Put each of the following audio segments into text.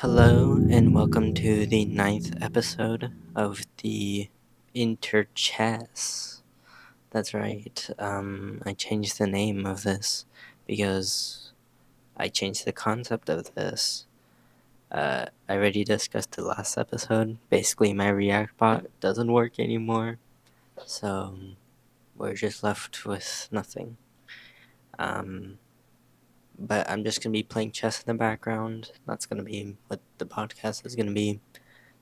Hello, and welcome to the ninth episode of the Interchess. That's right. I changed the name of this because I changed the concept of this. I already discussed the last episode. Basically, my React bot doesn't work anymore, so we're just left with nothing. Um, but I'm just gonna be playing chess in the background. That's gonna be what the podcast is gonna be.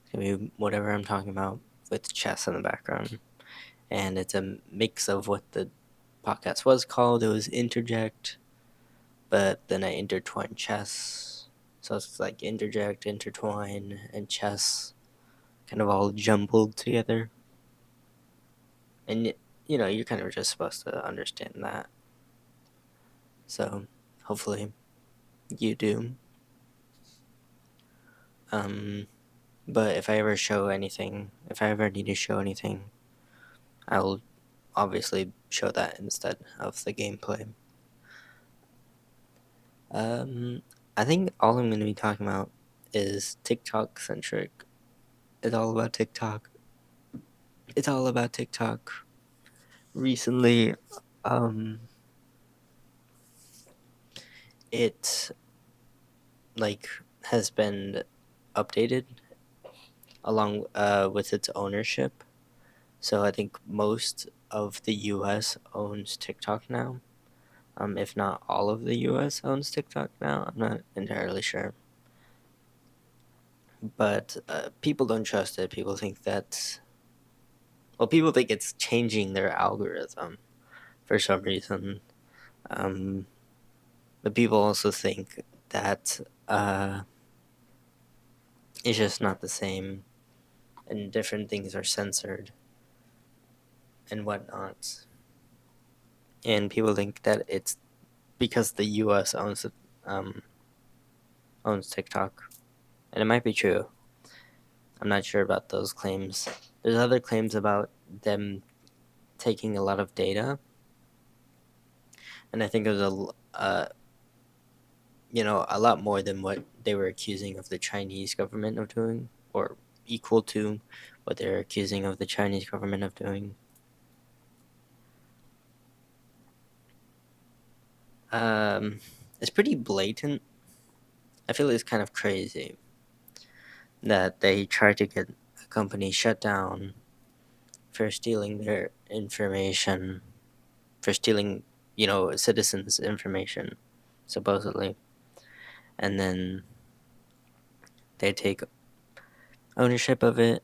It's gonna be whatever I'm talking about with chess in the background. And it's a mix of what the podcast was called. It was Interject, but then I intertwined chess. So it's like interject, intertwine, and chess kind of all jumbled together. And you're kind of just supposed to understand that. So hopefully you do. But if I ever show anything, if I ever need to show anything, I will obviously show that instead of the gameplay. I think all I'm going to be talking about is TikTok centric. It's all about TikTok. It's all about TikTok. Recently, um, it like has been updated along with its ownership. So I think most of the U.S. owns TikTok now. If not all of the U.S. owns TikTok now, I'm not entirely sure. But people don't trust it. People think that people think it's changing their algorithm for some reason. Um, but people also think that it's just not the same, and different things are censored and whatnot. And people think that it's because the U.S. um, owns TikTok, and it might be true. I'm not sure about those claims. There's other claims about them taking a lot of data, and I think it was a lot more than what they were accusing of the Chinese government of doing, or equal to what they're accusing of the Chinese government of doing. It's pretty blatant. I feel it's kind of crazy that they try to get a company shut down for stealing their information, for stealing, citizens' information, supposedly. And then they take ownership of it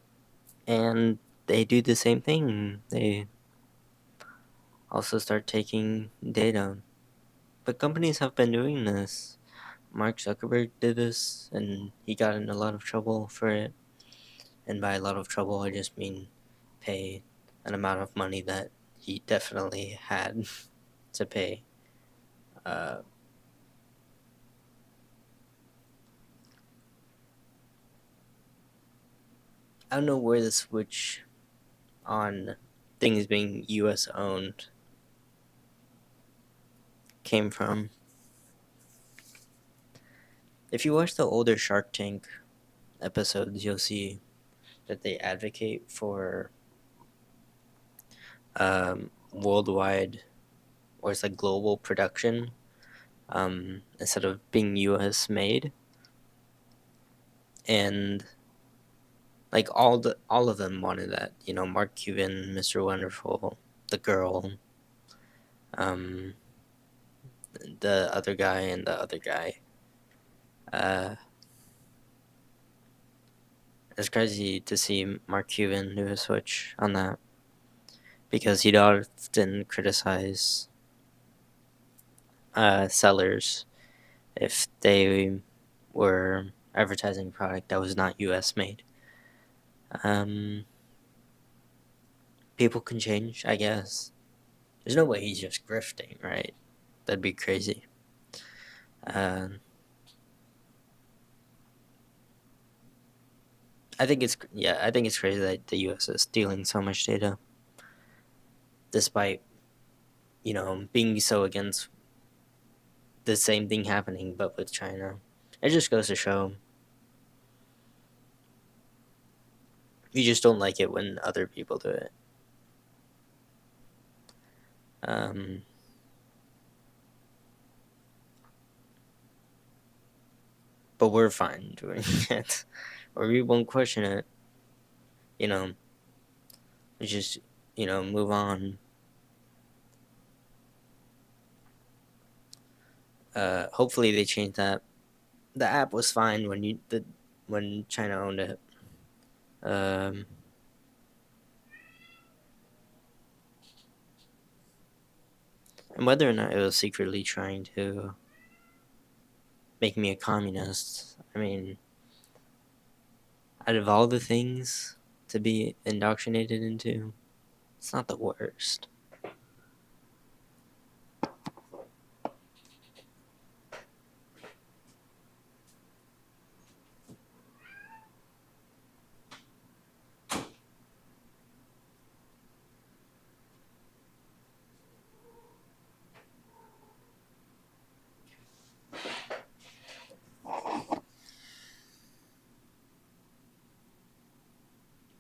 and they do the same thing. They also start taking data. But companies have been doing this. Mark Zuckerberg did this, and he got in a lot of trouble for it. And by a lot of trouble, I just mean pay an amount of money that he definitely had to pay. Uh, I don't know where the switch on things being US owned came from. If you watch the older Shark Tank episodes, you'll see that they advocate for worldwide, or it's like global production, instead of being US made. And like all of them wanted that. Mark Cuban, Mr. Wonderful, the girl, um, the other guy, and the other guy. Uh, it's crazy to see Mark Cuban do a switch on that because he'd often criticize sellers if they were advertising a product that was not U.S. made. Um, People can change, I guess. There's no way he's just grifting, right? That'd be crazy. I think it's crazy that the U.S. is stealing so much data, despite being so against the same thing happening, but with China. It just goes to show You just don't like it when other people do it. Um, but we're fine doing it, or we won't question it. You know, we just move on. Hopefully they change that. The app was fine when China owned it. Um, and whether or not it was secretly trying to make me a communist, I mean, out of all the things to be indoctrinated into, it's not the worst.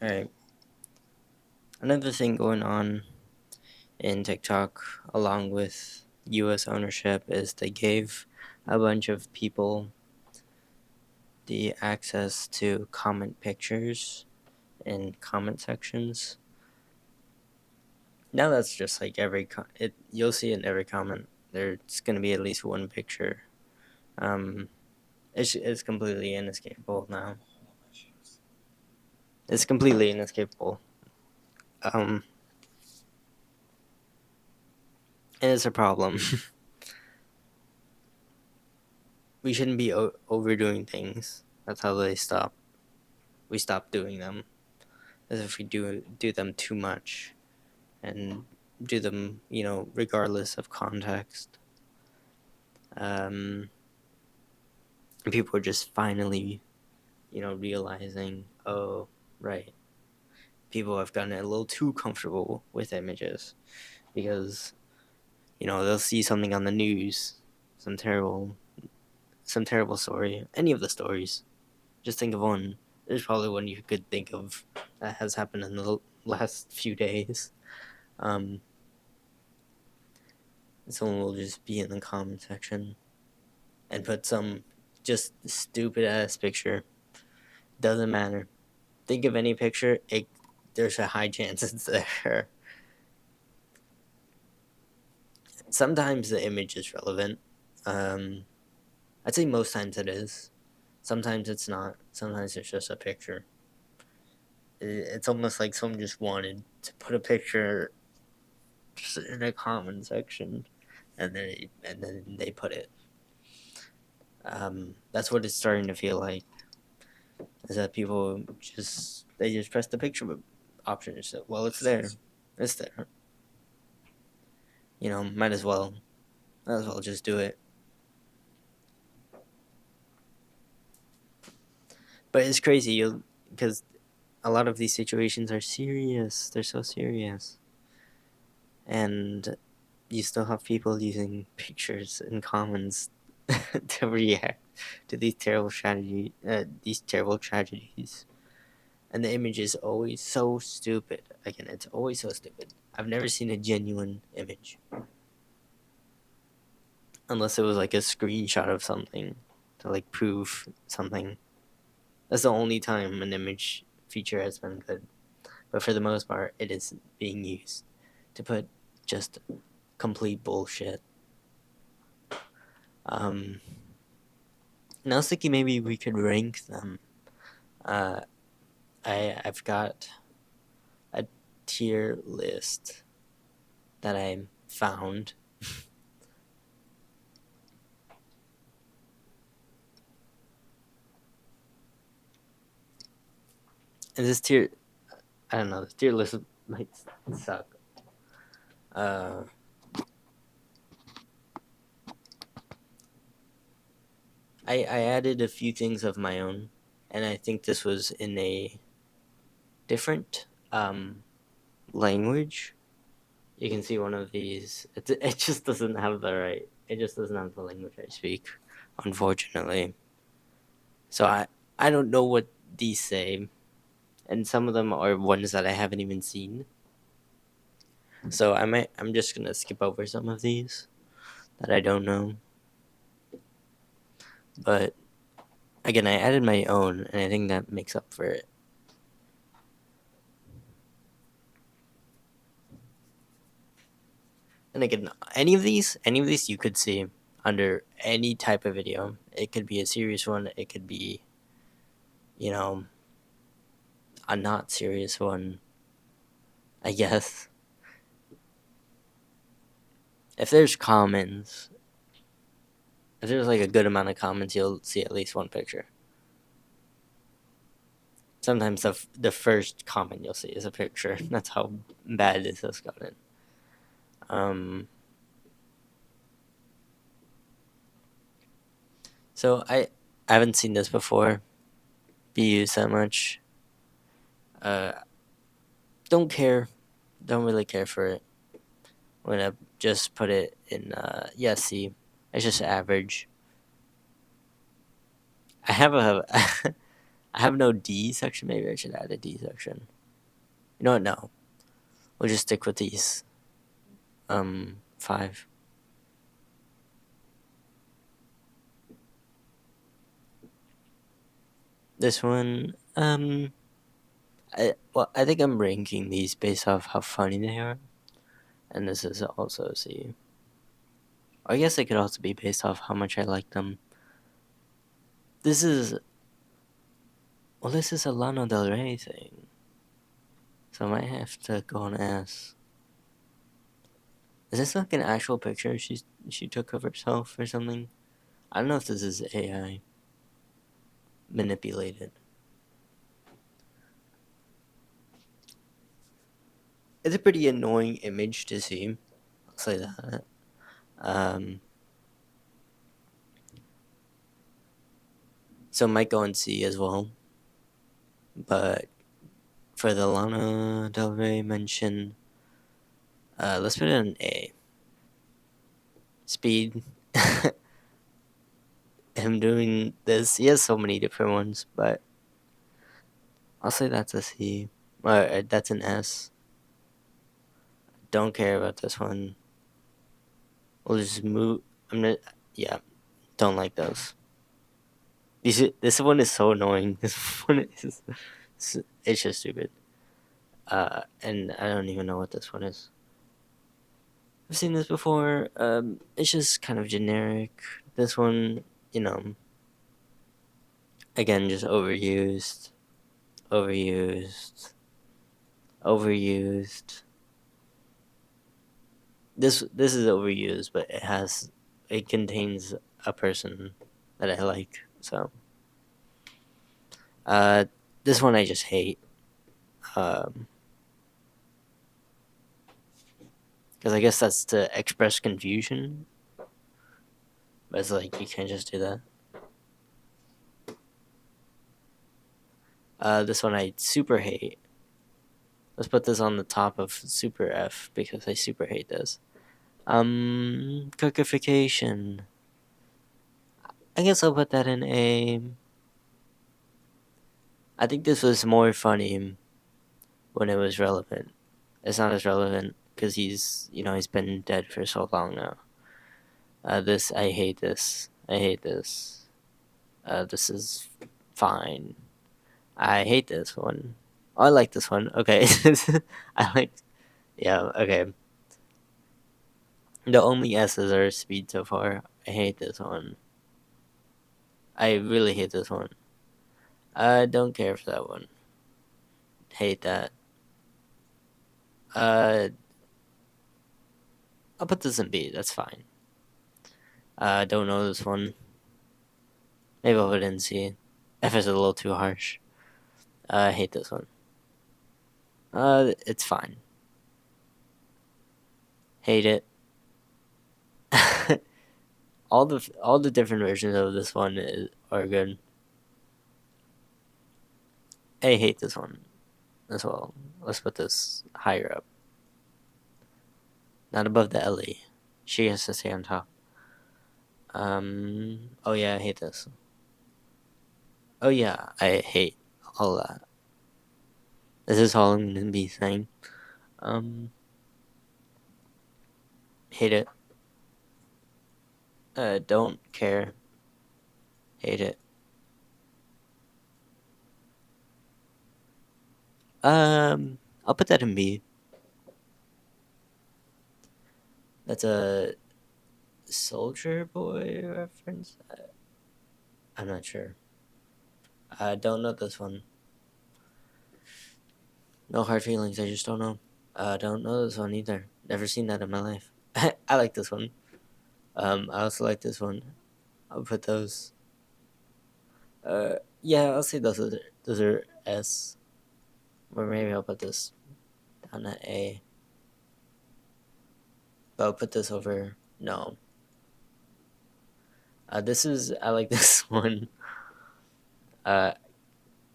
All right. Another thing going on in TikTok, along with US ownership, is they gave a bunch of people the access to comment pictures in comment sections. Now that's just like you'll see in every comment there's going to be at least one picture. Um, it's completely inescapable now. It's completely inescapable. Um, and it's a problem. We shouldn't be overdoing things. That's how they stop. We stop doing them. As if we do them too much, and do them, regardless of context. Um, and people are just finally, realizing, oh, right, people have gotten a little too comfortable with images because, they'll see something on the news, some terrible, some terrible story, any of the stories. Just think of one. There's probably one you could think of that has happened in the last few days. Um, Someone will just be in the comment section and put some just stupid ass picture. Doesn't matter. Think of any picture, there's a high chance it's there. Sometimes the image is relevant. I'd say most times it is. Sometimes it's not. Sometimes it's just a picture. It's almost like someone just wanted to put a picture just in a comment section, and then they put it. That's what it's starting to feel like. Is that people just press the picture option. So, well, it's there. It's there. Might as well just do it. But it's crazy, because a lot of these situations are serious. They're so serious, and you still have people using pictures and comments to react to these terrible tragedies. And the image is always so stupid. Again, it's always so stupid. I've never seen a genuine image. Unless it was like a screenshot of something to like prove something. That's the only time an image feature has been good. But for the most part, it is being used to put just complete bullshit. And I was thinking maybe we could rank them. Uh, I've got a tier list that I found. And this tier, I don't know, this tier list might suck. Uh, I added a few things of my own, and I think this was in a different language. You can see one of these. It just doesn't have the right. It just doesn't have the language I speak, unfortunately. So I don't know what these say. and some of them are ones that I haven't even seen. So I'm just gonna skip over some of these that I don't know. But again, I added my own, and I think that makes up for it. And again, any of these you could see under any type of video. It could be a serious one. It could be, you know, a not serious one. I guess if there's comments, if there's like a good amount of comments, you'll see at least one picture. Sometimes the first comment you'll see is a picture. That's how bad this has gotten. So I haven't seen this before be used that much. Uh, don't care. Don't really care for it. I'm gonna just put it in. Yeah, C. It's just average. I have a. I have no D section. Maybe I should add a D section. You know what? No, we'll just stick with these. 5. This one. I think I'm ranking these based off how funny they are, and this is also C. I guess it could also be based off how much I like them. This is this is a Lana Del Rey thing, so I might have to go on S. Is this like an actual picture she took of herself or something? I don't know if this is AI manipulated. It's a pretty annoying image to see. I'll say that. So might go and see as well. But for the Lana Del Rey mention, let's put it in A. Speed. Him doing this. He has so many different ones, but I'll say that's a C. Or that's an S. Don't care about this one. We'll just move. I'm not. Yeah, don't like those. This one is so annoying. This one is. It's just stupid. And I don't even know what this one is. I've seen this before. It's just kind of generic. This one, again, just overused, overused, overused. This is overused, but it contains a person that I like. So, this one I just hate. Because I guess that's to express confusion. But it's like, you can't just do that. This one I super hate. Let's put this on the top of super F because I super hate this. Cookification. I guess I'll put that in A. I think this was more funny when it was relevant. It's not as relevant because he's been dead for so long now. I hate this. I hate this. This is fine. I hate this one. Oh, I like this one. Okay. I like. Yeah, okay. The only S's are speed so far. I hate this one. I really hate this one. I don't care for that one. Hate that. I'll put this in B. That's fine. Don't know this one. Maybe I'll put it in C. F is a little too harsh. I hate this one. It's fine. Hate it. all the different versions of this one are good. I hate this one as well. Let's put this higher up. Not above the LE. She has to stay on top. Oh yeah, I hate this. Oh yeah, I hate all that. This is all I'm gonna be saying. Um, hate it. Don't care. Hate it. I'll put that in B. That's a Soldier Boy reference. I'm not sure. I don't know this one. No hard feelings. I just don't know. Don't know this one either. Never seen that in my life. I like this one. I also like this one. I'll put those. Yeah, I'll say those are S. Or maybe I'll put this down at A. But I'll put this over. No. This is. I like this one. Uh,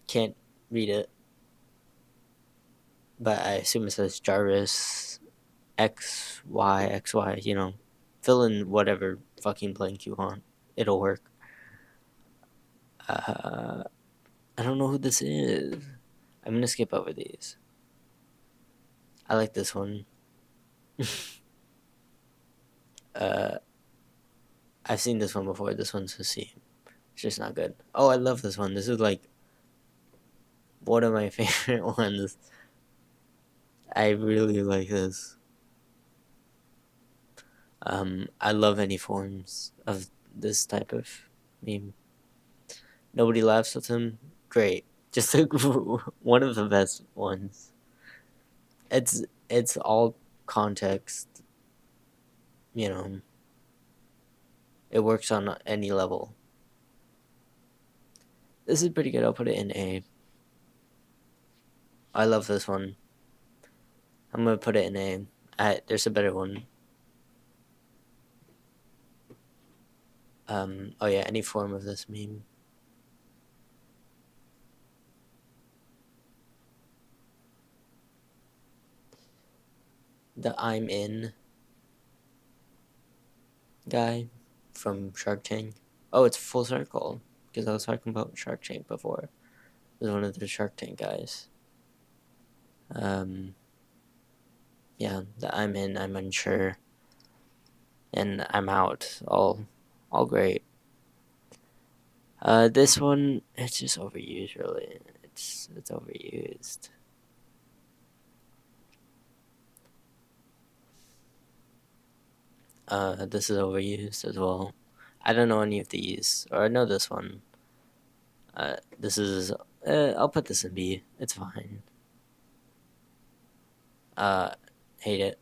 can't read it, but I assume it says Jarvis XY. You know, fill in whatever fucking blank you want. It'll work. I don't know who this is. I'm gonna skip over these. I like this one. uh, I've seen this one before. This one's a C. It's just not good. Oh, I love this one. This is like one of my favorite ones. I really like this. I love any forms of this type of meme. Nobody laughs with him. Great. Just like one of the best ones. It's all context. You know, it works on any level. This is pretty good. I'll put it in A. I love this one. I'm gonna put it in A. There's a better one. Oh yeah, any form of this meme. The I'm in guy from Shark Tank. Oh, it's full circle because I was talking about Shark Tank before. It was one of the Shark Tank guys. Yeah, the I'm in, I'm unsure, and I'm out. All great. This one, it's just overused. Really, it's overused. This is overused as well. I don't know any of these, or I know this one. This is. I'll put this in B. It's fine. Uh, hate it.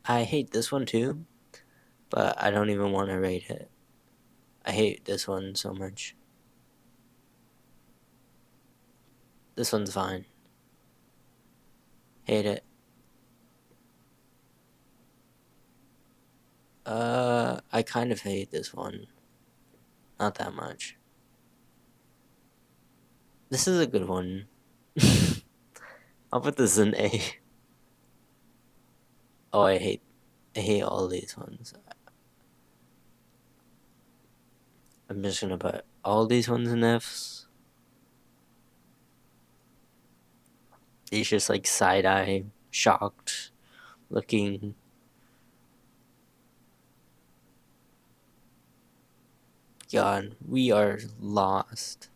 I hate this one too, but I don't even want to rate it. I hate this one so much. This one's fine. Hate it. I kind of hate this one. Not that much. This is a good one. I'll put this in A. Oh, I hate all these ones. I'm just gonna put all these ones in Fs. He's just like side eye, shocked, looking. God, we are lost.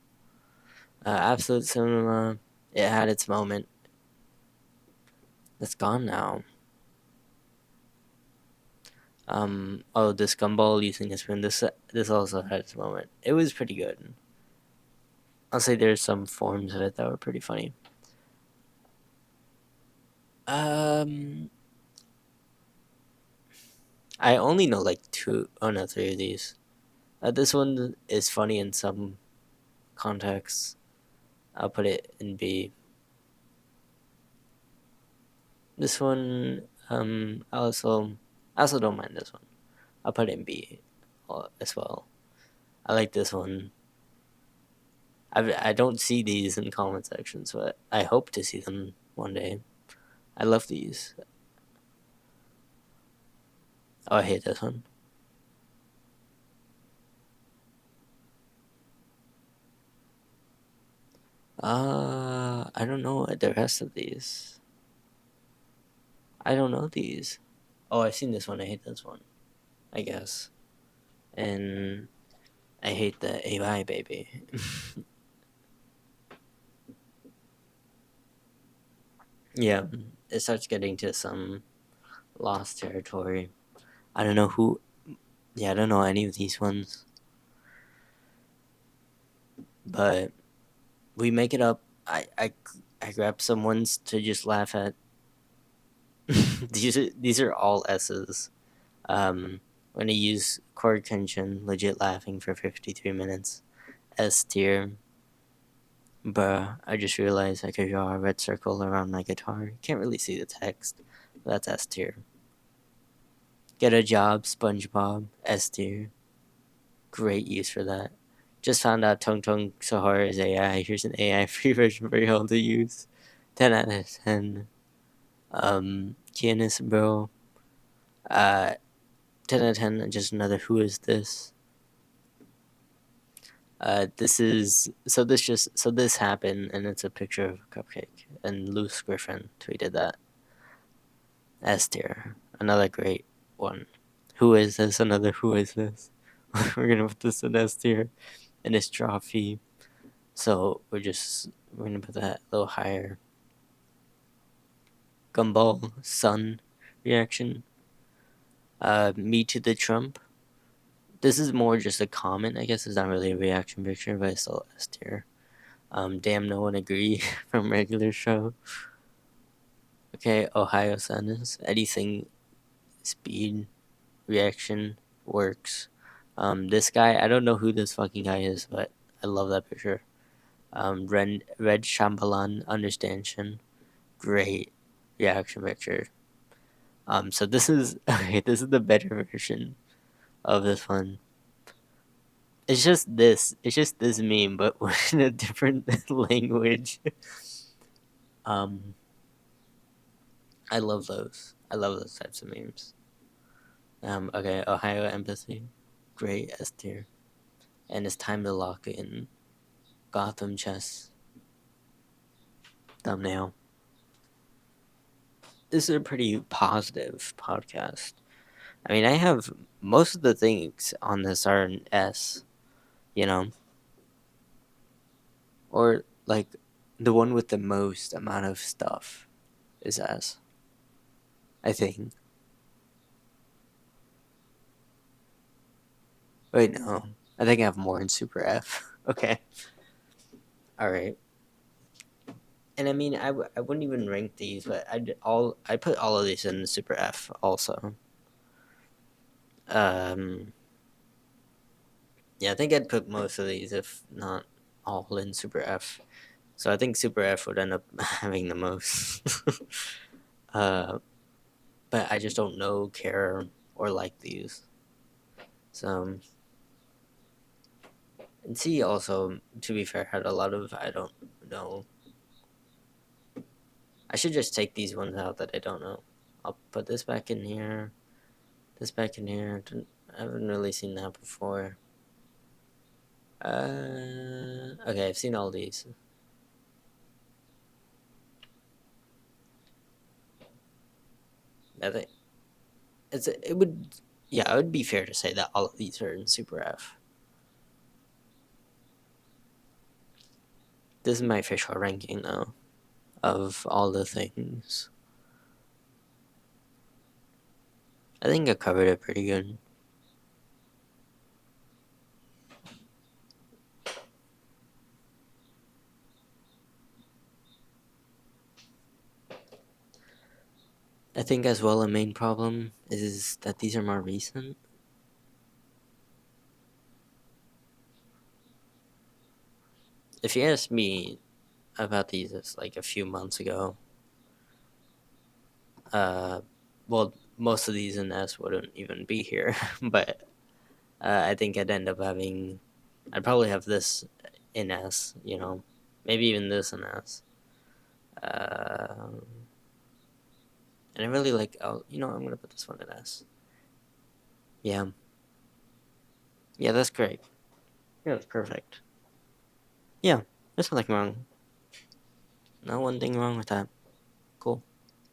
Absolute Cinema, it had its moment. It's gone now. Oh, this gumball using a spoon. This also had its moment. It was pretty good. I'll say there's some forms of it that were pretty funny. I only know like two. Oh no, three of these. This one is funny in some contexts. I'll put it in B. This one, I also don't mind this one. I'll put it in B as well. I like this one. I don't see these in comment sections, but I hope to see them one day. I love these. Oh, I hate this one. I don't know the rest of these. I don't know these. Oh, I've seen this one. I hate this one, I guess. And I hate the AI baby. Yeah, it starts getting to some lost territory. I don't know who. Yeah, I don't know any of these ones, but we make it up. I grab some ones to just laugh at. These are all S's. I'm gonna use chord tension, legit laughing for 53 minutes. S tier. Bruh, I just realized I could draw a red circle around my guitar. Can't really see the text. But that's S tier. Get a job, SpongeBob. S tier. Great use for that. Just found out Tung Tung Sahara is AI. Here's an AI free version for y'all to use. 10 out of 10. Kianis, bro. Uh, 10 out of 10. Just another who is this? This happened, and it's a picture of a cupcake. And Luce Griffin tweeted that. S tier. Another great one. Who is this? Another who is this? We're gonna put this in S tier. And it's trophy. So we're gonna put that a little higher. Gumball Sun reaction. Me to the Trump. This is more just a comment. I guess it's not really a reaction picture, but it's still S tier. Damn, no one agree from regular show. Okay, Ohio Sadness. Anything speed reaction works. This guy, I don't know who this fucking guy is, but I love that picture. Red Shambalan understansion. Great reaction picture. So this is okay. This is the better version of this one. It's just this. It's just this meme, but in a different language. Um, I love those. I love those types of memes. Okay, Ohio empathy, great S tier, and it's time to lock in Gotham chess thumbnail. This is a pretty positive podcast. I mean, I have most of the things on this are an S, you know, or like the one with the most amount of stuff is S. I think. Wait, no. I think I have more in Super F. Okay. All right. And I mean, I wouldn't even rank these, but I put all of these in the Super F also. Um, yeah, I think I'd put most of these, if not all, in Super F. So I think Super F would end up having the most. uh, but I just don't know, care, or like these. So, and C also, to be fair, had a lot of I don't know. I should just take these ones out that I don't know. I'll put this back in here. This back in here. I haven't really seen that before. Okay, I've seen all these. I think it would, yeah, it would be fair to say that all of these are in Super F. This is my official ranking though of all the things. I think I covered it pretty good. I think as well a main problem is that these are more recent. If you ask me about these, it's like a few months ago. Well, most of these in S wouldn't even be here, but I think I'd probably have this in S, maybe even this in S. And I really like, I'm going to put this one in S. Yeah. Yeah, that's great. Yeah, that's perfect. Yeah, there's nothing wrong. Not one thing wrong with that. Cool.